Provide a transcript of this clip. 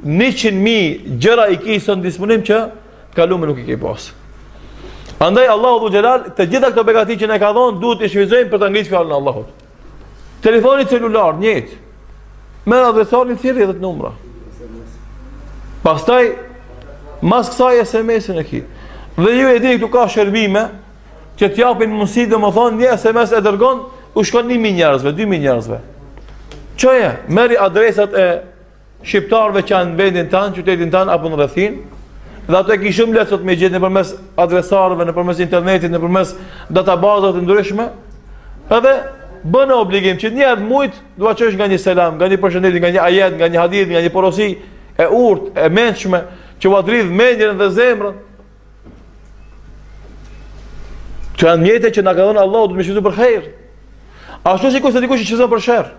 100.000 gjëra i ke në disponim që kalume nuk i ke pas. Andaj Allahu dhu xhelal të gjitha këto begati që ne ka dhënë duhet të shfrytëzojmë për ta ngritur fjalën e Allahut. Telefoni celular, njëjtë. Merr adresarin, thirrje 10 numra. Pastaj mas kësaj SMS-in e ki. Dhe ju e dini këtu ka shërbime që t'japin mundësi, domethënë një SMS e dërgon, u shkon 1.000 njerëzve, 2.000 njerëzve. Çoje, merri adresat e shqiptarëve që janë në vendin tanë, qytetin tanë apo në rrethin, dhe ato e ki shumë lehtë sot me gjetë nëpërmes adresarëve, nëpërmes internetit, nëpërmes databazave të ndryshme, edhe bën obligim që një herë mujt dua çosh nga një selam, nga një përshëndetje, nga një ajet, nga një hadith, nga një porosi e urtë, e mendshme, që u adridh mendjen dhe zemrën. Që janë mjete që na ka dhënë Allahu, do të më shpëtojë për hajër. Ashtu sikur se dikush që çon për sherr.